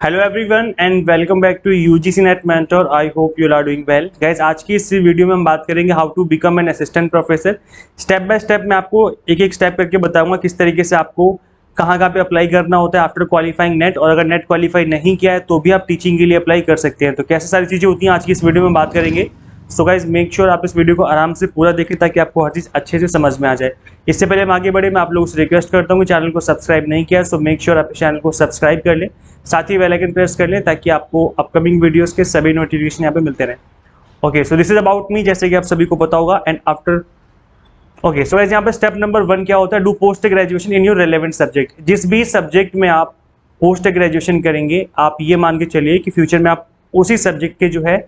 Hello everyone and welcome back to UGC NET mentor. I hope you are doing well guys. आज की इस video में हम बात करेंगे how to become an assistant professor. Step by step मैं आपको एक एक स्टेप करके बताऊंगा किस तरीके से आपको कहाँ पे अप्लाई करना होता है आफ्टर क्वालिफाइंग नेट, और अगर नेट क्वालिफाई नहीं किया है तो भी आप टीचिंग के लिए अप्लाई कर सकते हैं। तो कैसे सारी चीज़ें होती हैं आज की इस वीडियो में बात करेंगे। सो गाइज मेक श्योर आप इस वीडियो को आराम से पूरा देखें ताकि आपको हर चीज़ अच्छे से समझ में आ जाए। इससे पहले हम आगे बढ़े, मैं आप लोगों से रिक्वेस्ट करता हूँ कि चैनल को सब्सक्राइब नहीं किया सो मेक श्योर आप चैनल को सब्सक्राइब कर लें, साथ ही बेल आइकन प्रेस कर लें ताकि आपको अपकमिंग वीडियोस के सभी नोटिफिकेशन यहाँ पे मिलते रहें। Okay, so this is about me, जैसे कि आप सभी को पता होगा। एंड आफ्टर ओके, सो यहाँ पे स्टेप नंबर 1 क्या होता है, do post graduation in your relevant subject. जिस भी सब्जेक्ट में आप पोस्ट ग्रेजुएशन करेंगे, आप ये मान के चलिए कि फ्यूचर में आप उसी सब्जेक्ट के जो है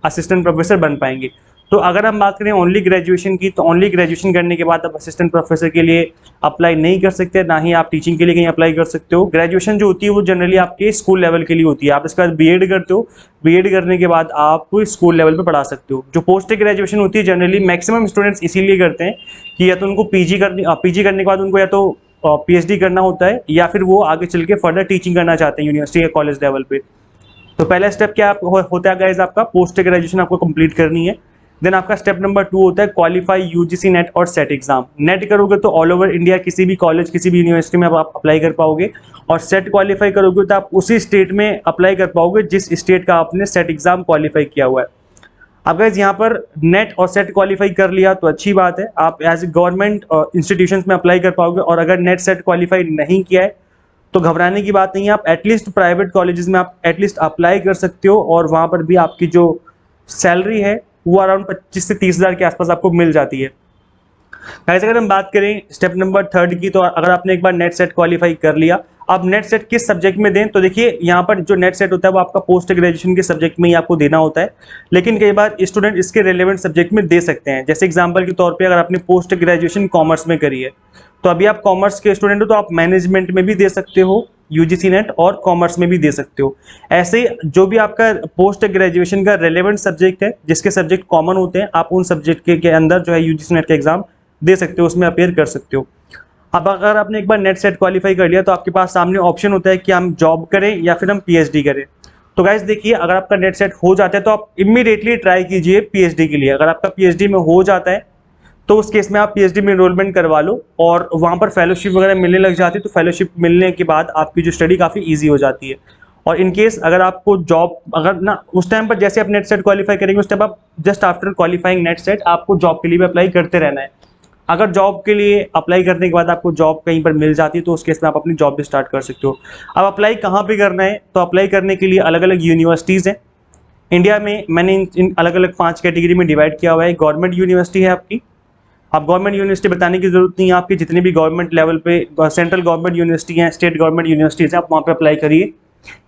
असिस्टेंट प्रोफेसर बन पाएंगे। तो अगर हम बात करें ओनली ग्रेजुएशन की, तो ओनली ग्रेजुएशन करने के बाद आप असिस्टेंट प्रोफेसर के लिए अप्लाई नहीं कर सकते, ना ही आप टीचिंग के लिए कहीं अप्लाई कर सकते हो। ग्रेजुएशन जो होती है वो जनरली आपके स्कूल लेवल के लिए होती है। आप इसके बाद बीएड करते हो, बीएड करने के बाद आप स्कूल लेवल पे पढ़ा सकते हो। जो पोस्ट ग्रेजुएशन होती है जनरली मैक्सिमम स्टूडेंट्स इसीलिए करते हैं कि या तो उनको पीजी करने के बाद उनको या तो पीएचडी करना होता है, या फिर वो आगे चल के फर्दर टीचिंग करना चाहते हैं यूनिवर्सिटी या कॉलेज लेवल पे। तो पहला स्टेप क्या होता है गाइस, आपका पोस्ट ग्रेजुएशन आपको कंप्लीट करनी है। देन आपका स्टेप नंबर 2 होता है क्वालिफाई यूजीसी नेट और सेट एग्जाम। नेट करोगे तो ऑल ओवर इंडिया किसी भी कॉलेज किसी भी यूनिवर्सिटी में आप अप्लाई कर पाओगे, और सेट क्वालिफाई करोगे तो आप उसी स्टेट में अप्लाई कर पाओगे जिस स्टेट का आपने सेट एग्जाम क्वालिफाई किया हुआ है। अब गाइस यहाँ पर नेट और सेट क्वालिफाई कर लिया तो अच्छी बात है, आप एज ए गवर्नमेंट इंस्टीट्यूशंस में अप्लाई कर पाओगे। और अगर नेट सेट क्वालिफाई नहीं किया है तो घबराने की बात नहीं है, आप एटलीस्ट प्राइवेट कॉलेजेस में आप एटलीस्ट अप्लाई कर सकते हो, और वहां पर भी आपकी जो सैलरी है वो अराउंड 25 से 30 हज़ार के आसपास आपको मिल जाती है। गाइस अगर हम बात करें स्टेप नंबर 3 की, तो अगर आपने एक बार नेट सेट क्वालिफाई कर लिया, अब नेट सेट किस सब्जेक्ट में दें, तो देखिए यहाँ पर जो नेट सेट होता है वो आपका पोस्ट ग्रेजुएशन के सब्जेक्ट में ही आपको देना होता है, लेकिन कई बार स्टूडेंट इसके रेलेवेंट सब्जेक्ट में दे सकते हैं। जैसे एग्जाम्पल के तौर पर अगर आपने पोस्ट ग्रेजुएशन कॉमर्स में करी है, तो अभी आप कॉमर्स के स्टूडेंट हो तो आप मैनेजमेंट में भी दे सकते हो यूजीसी नेट, और कॉमर्स में भी दे सकते हो। ऐसे जो भी आपका पोस्ट ग्रेजुएशन का रेलेवेंट सब्जेक्ट है, जिसके सब्जेक्ट कॉमन होते हैं, आप उन सब्जेक्ट के अंदर जो है यूजीसी नेट का एग्जाम दे सकते हो, उसमें अपेयर कर सकते हो। अब अगर आपने एक बार नेट सेट क्वालिफाई कर लिया तो आपके पास सामने ऑप्शन होता है कि हम जॉब करें या फिर हम पीएचडी करें। तो गाइस देखिए, अगर आपका नेट सेट हो जाता है तो आप इमीडिएटली ट्राई कीजिए पीएचडी के लिए। अगर आपका पीएचडी में हो जाता है तो उस केस में आप पीएचडी में एनरोलमेंट करवा लो, और वहाँ पर फेलोशिप वगैरह मिलने लग जाती है। तो फेलोशिप मिलने के बाद आपकी जो स्टडी काफ़ी ईजी हो जाती है। और इन केस अगर आपको जॉब अगर ना उस टाइम पर जैसे आप नेट सेट क्वालिफाई करेंगे उस टाइम आप just after qualifying net set आपको जॉब के लिए भी अप्लाई करते रहना है। अगर जॉब के लिए अप्लाई करने के बाद आपको जॉब कहीं पर मिल जाती है तो उस केस में आप अपनी जॉब भी स्टार्ट कर सकते हो। अब अप्लाई कहाँ पे करना है, तो अप्लाई करने के लिए अलग अलग यूनिवर्सिटीज़ हैं इंडिया में। मैंने इन अलग अलग 5 कैटेगरी में डिवाइड किया हुआ है। गवर्नमेंट यूनिवर्सिटी है आपकी, आप गवर्नमेंट यूनिवर्सिटी बताने की जरूरत नहीं है, आपकी जितनी भी गवर्नमेंट लेवल पे सेंट्रल गवर्नमेंट यूनिवर्सिटी हैं, स्टेट गवर्नमेंट यूनिवर्सिटीज़ हैं, आप वहाँ पे अप्लाई करिए।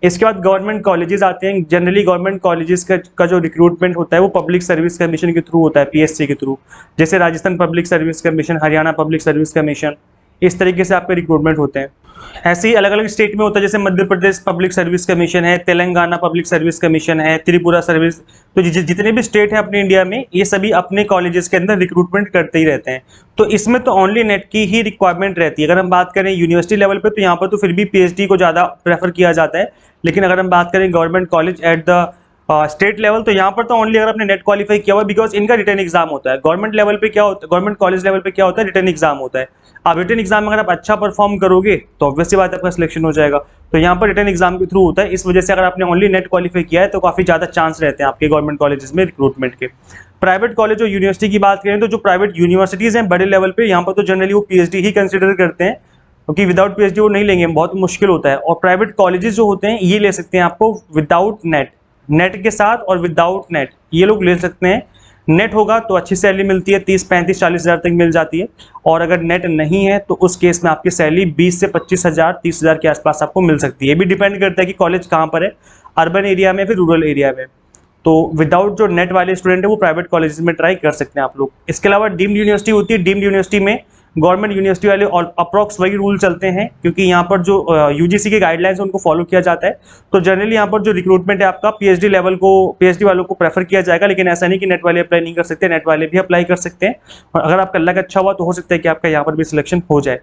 इसके बाद गवर्नमेंट कॉलेजेस आते हैं। जनरली गवर्नमेंट कॉलेजेस का जो रिक्रूटमेंट होता है वो पब्लिक सर्विस कमीशन के थ्रू होता है, पीएससी के थ्रू। जैसे Rajasthan public service commission, Haryana public service commission, इस तरीके से आपके रिक्रूटमेंट होते हैं। ऐसे ही अलग अलग स्टेट में होता है, जैसे Madhya Pradesh public service commission है, तेलंगाना पब्लिक सर्विस कमीशन है, त्रिपुरा सर्विस। तो जितने भी स्टेट हैं अपने इंडिया में, ये सभी अपने कॉलेजेस के अंदर रिक्रूटमेंट करते ही रहते हैं। तो इसमें तो ओनली नेट की ही रिक्वायरमेंट रहती है। अगर हम बात करें यूनिवर्सिटी लेवल पे तो यहाँ पर तो फिर भी पीएचडी को ज़्यादा प्रेफर किया जाता है, लेकिन अगर हम बात करें government college at the state level तो यहाँ पर तो ओनली अगर आपने नेट क्वालिफाई किया हुआ, बिकॉज इनका रिटर्न एग्जाम होता है। गवर्नमेंट लेवल पे क्या होता है, गवर्नमेंट कॉलेज लेवल पे क्या होता है, रिटर्न एग्जाम होता है। अब रिटर्न एग्जाम में अगर आप अच्छा परफॉर्म करोगे तो ऑब्वियसली बात आपका सिलेक्शन हो जाएगा। तो यहाँ पर रिटर्न एग्जाम के थ्रू होता है, इस वजह से अगर आपने ओनली नेट क्वालिफाई किया है तो काफी ज्यादा चांस रहते हैं आपके गवर्नमेंट कॉलेजेस में रिक्रूटमेंट के। प्राइवेट कॉलेज और यूनिवर्सिटी की बात करें तो जो प्राइवेट यूनिवर्सिटीज हैं बड़े लेवल पे, यहाँ पर तो जनरली वो पीएचडी ही कंसिडर करते हैं, क्योंकि विदाउट पीएचडी वो नहीं लेंगे, बहुत मुश्किल होता है। और प्राइवेट कॉलेजेस जो होते हैं ये ले सकते हैं आपको विदाउट नेट, नेट के साथ और विदाउट नेट ये लोग ले सकते हैं। नेट होगा तो अच्छी सैलरी मिलती है, 30, 35, 40 हज़ार तक मिल जाती है। और अगर नेट नहीं है तो उस केस में आपकी सैलरी 20 से 25 हज़ार, 30 हज़ार के आसपास आपको मिल सकती है। ये भी डिपेंड करता है कि कॉलेज कहाँ पर है, अर्बन एरिया में फिर रूरल एरिया में। तो विदाउट जो नेट वाले स्टूडेंट है वो प्राइवेट कॉलेज में ट्राई कर सकते हैं आप लोग। इसके अलावा डीम्ड यूनिवर्सिटी होती है, डीम्ड यूनिवर्सिटी में गवर्नमेंट यूनिवर्सिटी वाले और अप्रॉक्स वही रूल चलते हैं, क्योंकि यहाँ पर जो यूजीसी के गाइडलाइंस उनको फॉलो किया जाता है। तो जनरली यहाँ पर जो रिक्रूटमेंट है आपका पीएचडी लेवल को, पीएचडी वालों को प्रेफर किया जाएगा, लेकिन ऐसा नहीं कि नेट वाले अप्लाई नहीं कर सकते, नेट वाले भी अप्लाई कर सकते हैं। और अगर आपका लक अच्छा हुआ तो हो सकता है कि आपका यहाँ पर भी सिलेक्शन हो जाए।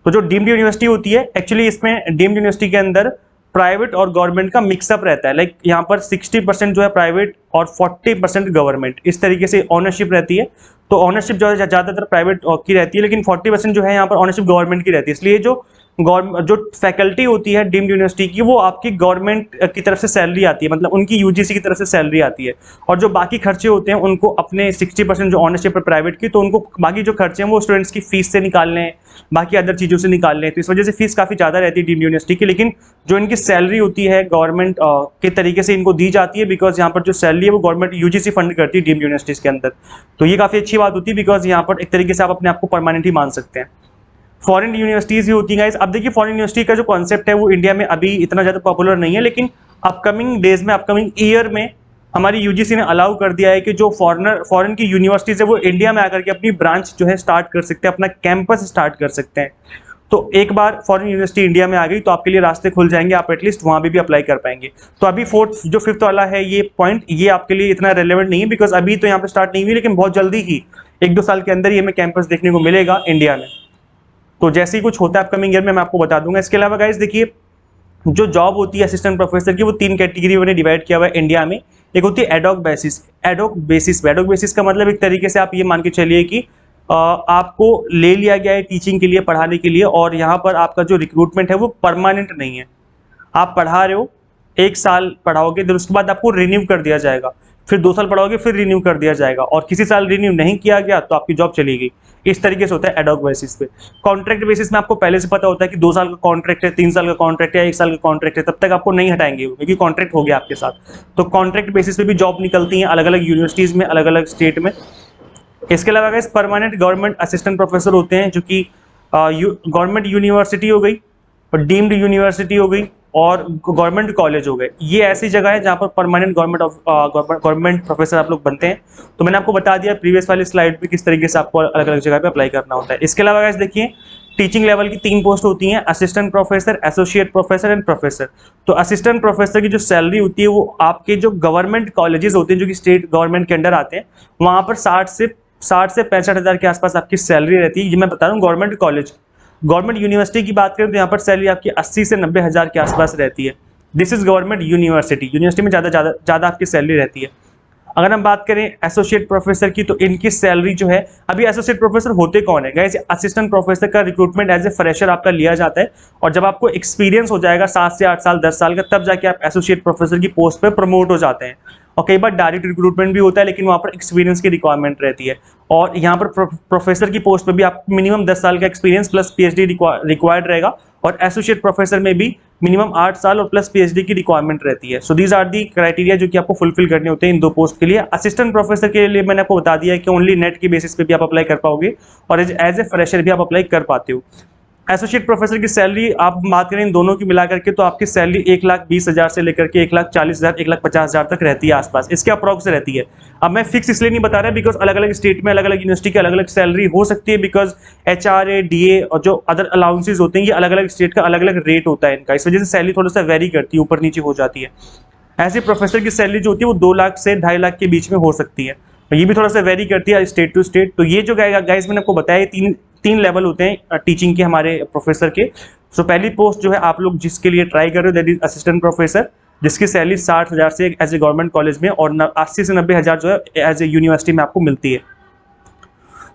तो जो डीम्ड यूनिवर्सिटी होती है, एक्चुअली इसमें डीम्ड यूनिवर्सिटी के अंदर प्राइवेट और गवर्नमेंट का मिक्सअप रहता है। लाइक यहाँ पर 60% जो है प्राइवेट और 40% गवर्नमेंट, इस तरीके से ऑनरशिप रहती है। तो ऑनरशिप जो है ज़्यादातर प्राइवेट की रहती है, लेकिन 40% जो है यहाँ पर ऑनरशिप गवर्नमेंट की रहती है। इसलिए जो फैकल्टी होती है डीम्ड यूनिवर्सिटी की, वो आपकी गवर्नमेंट की तरफ से सैलरी आती है, मतलब उनकी यूजीसी की तरफ से सैलरी आती है। और जो बाकी खर्चे होते हैं उनको अपने 60% जो ऑनरशिप है प्राइवेट की, तो उनको बाकी जो खर्चे हैं वो स्टूडेंट्स की फीस से निकालने हैं, बाकी अदर चीज़ों से निकालने हैं। तो इस वजह से फीस काफ़ी ज़्यादा रहती है डीम्ड यूनिवर्सिटी की। लेकिन जो इनकी सैलरी होती है गवर्नमेंट के तरीके से इनको दी जाती है, बिकॉज यहाँ पर जो सैलरी है वो गवर्नमेंट यूजीसी फंड करती है डीम्ड यूनिवर्सिटीज़ के अंदर। तो ये काफ़ी अच्छी बात होती है, बिकॉज यहाँ पर एक तरीके से आप अपने आप को परमानेंट ही मान सकते हैं। फॉरेन यूनिवर्सिटीज़ भी होती हैं गाइस। अब देखिए फॉरेन यूनिवर्सिटी का जो कॉन्सेप्ट है वो इंडिया में अभी इतना ज़्यादा पॉपुलर नहीं है, लेकिन अपकमिंग डेज में, अपकमिंग ईयर में हमारी यूजीसी ने अलाउ कर दिया है कि जो फॉरेन की यूनिवर्सिटीज़ है वो इंडिया में आकर के अपनी ब्रांच जो है स्टार्ट कर सकते हैं, अपना कैंपस स्टार्ट कर सकते हैं। तो एक बार फॉरेन यूनिवर्सिटी इंडिया में आ गई तो आपके लिए रास्ते खुल जाएंगे, आप एटलीस्ट वहाँ भी अप्लाई कर पाएंगे। तो अभी फिफ्थ वाला है ये पॉइंट, ये आपके लिए इतना रेलेवेंट नहीं है, बिकॉज अभी तो यहाँ पर स्टार्ट नहीं हुई, लेकिन बहुत जल्दी ही 1-2 साल के अंदर ही हमें कैंपस देखने को मिलेगा इंडिया में। तो जैसे ही कुछ होता है अपकमिंग ईयर में मैं आपको बता दूंगा। इसके अलावा गाइस देखिए, जो जॉब होती है असिस्टेंट प्रोफेसर की, वो 3 कैटेगरी में डिवाइड किया हुआ है इंडिया में। एक होती है एडॉक बेसिस। एडॉक बेसिस का मतलब एक तरीके से आप ये मान के चलिए कि आपको ले लिया गया है टीचिंग के लिए, पढ़ाने के लिए, और यहाँ पर आपका जो रिक्रूटमेंट है वो परमानेंट नहीं है। आप पढ़ा रहे हो, 1 साल पढ़ाओगे, फिर उसके बाद आपको रिन्यू कर दिया जाएगा, फिर 2 साल पढ़ाओगे, फिर रिन्यू कर दिया जाएगा, और किसी साल रिन्यू नहीं किया गया तो आपकी जॉब चली गई। इस तरीके से होता है एडॉक बेसिस पे। कॉन्ट्रैक्ट बेसिस में आपको पहले से पता होता है कि 2 साल का कॉन्ट्रैक्ट है, 3 साल का कॉन्ट्रैक्ट है, 1 साल का कॉन्ट्रैक्ट है, तब तक आपको नहीं हटाएंगे क्योंकि कॉन्ट्रैक्ट हो गया आपके साथ। तो कॉन्ट्रैक्ट बेसिस पे भी जॉब निकलती हैं अलग अलग यूनिवर्सिटीज़ में, अलग अलग स्टेट में। इसके अलावा guys permanent government assistant professor होते हैं, जो कि गवर्नमेंट यूनिवर्सिटी हो गई, डीम्ड यूनिवर्सिटी हो गई, और गवर्नमेंट कॉलेज हो गए। ये ऐसी जगह है जहाँ पर परमानेंट गवर्नमेंट प्रोफेसर आप लोग बनते हैं। तो मैंने आपको बता दिया प्रीवियस वाली स्लाइड पे किस तरीके से आपको अलग अलग जगह पे अप्लाई करना होता है। इसके अलावा गाइस देखिए, टीचिंग लेवल की 3 पोस्ट होती हैं, assistant professor, associate professor and professor. तो असिस्टेंट प्रोफेसर की जो सैलरी होती है वो आपके जो गवर्नमेंट कॉलेजेस होते हैं, जो कि स्टेट गवर्नमेंट के अंडर आते हैं, वहाँ पर 60 से 65 हज़ार के आसपास आपकी सैलरी रहती है। ये मैं बता रहा हूँ गवर्नमेंट कॉलेज। गवर्नमेंट यूनिवर्सिटी की बात करें तो यहाँ पर सैलरी आपकी 80 से 90 हज़ार के आसपास रहती है। दिस इज गवर्नमेंट यूनिवर्सिटी में ज़्यादा आपकी सैलरी रहती है। अगर हम बात करें एसोसिएट प्रोफेसर की, तो इनकी सैलरी जो है, अभी एसोसिएट प्रोफेसर होते कौन है गाइस? असिस्टेंट प्रोफेसर का रिक्रूटमेंट एज ए फ्रेशर आपका लिया जाता है, और जब आपको एक्सपीरियंस हो जाएगा 7 से 8 साल 10 साल का, तब जाके आप एसोसिएट प्रोफेसर की पोस्ट पे प्रमोट हो जाते हैं। और कई बार डायरेक्ट रिक्रूटमेंट भी होता है, लेकिन वहाँ पर एक्सपीरियंस की रिक्वायरमेंट रहती है। और यहाँ पर प्रोफेसर की पोस्ट पे भी आपको मिनिमम 10 साल का एक्सपीरियंस प्लस पीएचडी रिक्वायर्ड रहेगा, और एसोसिएट प्रोफेसर में भी मिनिमम 8 साल और प्लस पीएचडी की रिक्वायरमेंट रहती है। So these are the criteria जो कि आपको फुलफिल करने होते हैं इन 2 पोस्ट के लिए। असिस्टेंट प्रोफेसर के लिए मैंने आपको बता दिया है कि ओनली नेट की बेसिस पे भी आप अप्लाई कर पाओगे, और एज ए फ्रेशर भी आप अप्लाई कर पाते हो। एसोसिएट प्रोफेसर की सैलरी आप बात करें इन दोनों की मिला करके, तो आपकी सैलरी 1,20,000 से लेकर के 1,40,000 1,50,000 तक रहती है आसपास, इसके अप्रॉक्स रहती है। अब मैं फिक्स इसलिए नहीं बता रहा, बिकॉज अलग अलग स्टेट में अलग अलग यूनिवर्सिटी की अलग अलग सैलरी हो सकती है, बिकॉज HRA DA और जो अदर अलाउंसेज होते हैं, ये अलग अलग स्टेट का अलग अलग रेट होता है इनका, इस वजह से सैलरी थोड़ा सा वेरी करती है, ऊपर नीचे हो जाती है। ऐसे प्रोफेसर की सैलरी जो होती है वो 2 लाख से 2.5 लाख के बीच में हो सकती है, ये भी थोड़ा सा वेरी करती है स्टेट टू स्टेट। तो ये जो गाइस मैंने आपको बताया, 3 लेवल होते हैं टीचिंग के हमारे प्रोफेसर के। सो पहली पोस्ट जो है आप लोग जिसके लिए ट्राई कर रहे हो, दैट इज असिस्टेंट प्रोफेसर, जिसकी सैलरी 60,000 से एज ए गवर्नमेंट कॉलेज में, और 80 से 90 हज़ार जो है एज ए यूनिवर्सिटी में आपको मिलती है।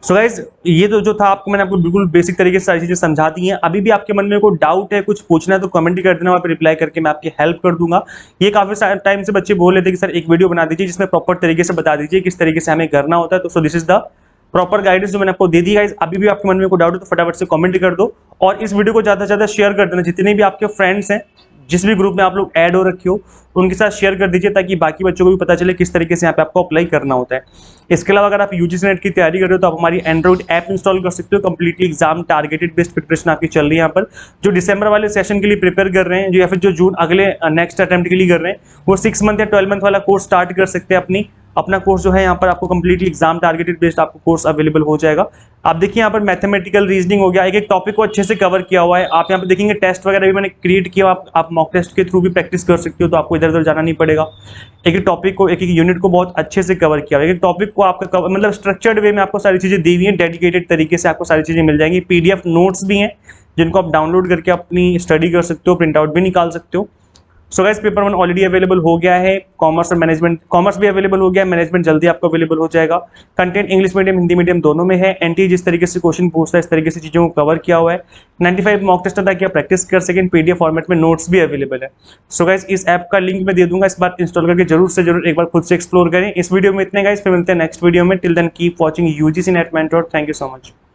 सो गाइज ये तो जो था आपको मैंने आपको बिल्कुल बेसिक तरीके से सारी चीज़ें समझा दी हैं। अभी भी आपके मन में कोई डाउट है, कुछ पूछना है, तो कमेंट कर देना, वहाँ पे रिप्लाई करके मैं आपकी हेल्प कर दूंगा। ये काफ़ी टाइम से बच्चे बोल रहे थे कि सर एक वीडियो बना दीजिए जिसमें प्रॉपर तरीके से बता दीजिए किस तरीके से हमें करना होता है। तो so this is the proper guidance जो मैंने आपको दे दी गाइस। अभी भी आपके मन में कोई डाउट है तो फटाफट से कमेंट कर दो, और इस वीडियो को ज़्यादा से ज़्यादा शेयर कर देना। जितने भी आपके फ्रेंड्स हैं, जिस भी ग्रुप में आप लोग ऐड हो रखे हो, उनके साथ शेयर कर दीजिए, ताकि बाकी बच्चों को भी पता चले किस तरीके से यहाँ पे आपको अप्लाई करना होता है। इसके अलावा अगर आप यूजीसी नेट की तैयारी कर रहे हो तो आप हमारी एंड्रॉइड ऐप इंस्टॉल कर सकते हो। Completely exam targeted based preparation आपकी चल रही है यहाँ पर। जो दिसंबर वाले सेशन के लिए प्रिपेयर कर रहे हैं, जो या फिर जो जून अगले नेक्स्ट अटेम्प्ट के लिए कर रहे हैं, वो 6 मंथ या 12 मंथ वाला कोर्स स्टार्ट कर सकते हैं। अपना कोर्स जो है यहाँ पर आपको कंप्लीटली एग्जाम टारगेटेड बेस्ड आपको कोर्स अवेलेबल हो जाएगा। आप देखिए यहाँ पर मैथमेटिकल रीजनिंग हो गया, एक टॉपिक को अच्छे से कवर किया हुआ है। आप यहाँ पर देखेंगे टेस्ट वगैरह भी मैंने क्रिएट किया, आप मॉक टेस्ट के थ्रू भी प्रैक्टिस कर सकते हो, तो आपको इधर उधर जाना नहीं पड़ेगा। एक टॉपिक को, एक यूनिट को बहुत अच्छे से कवर किया हुआ है। एक टॉपिक को आपका मतलब स्ट्रक्चर्ड वे में आपको सारी चीज़ें दी हुई हैं, डेडिकेटेड तरीके से आपको सारी चीज़ें मिल जाएंगी। PDF नोट्स भी हैं जिनको आप डाउनलोड करके अपनी स्टडी कर सकते हो, प्रिंट आउट भी निकाल सकते हो। So guys paper 1 already available हो गया है, कॉमर्स और मैनेजमेंट, कॉमर्स भी अवेलेबल हो गया है, मैनेजमेंट जल्दी आपको अवेलेबल हो जाएगा। Content English medium Hindi medium दोनों में है। एनटी जिस तरीके से क्वेश्चन पूछता है इस तरीके से चीजों को कवर किया हुआ है। 95 मॉक टेस्ट ताकि आप प्रैक्टिस कर सकें, पीडीएफ फॉर्मेट में नोट्स भी अवेलेबल है। सो गाइस इस ऐप का लिंक मैं दे दूंगा, इस बार इंस्टॉल करके जरूर से जरूर एक बार खुद से एक्सप्लोर करें। इस वीडियो में इतने गाइस, फिर मिलते हैं नेक्स्ट वीडियो में। Till then keep watching UGC NET mentor. Thank you so much.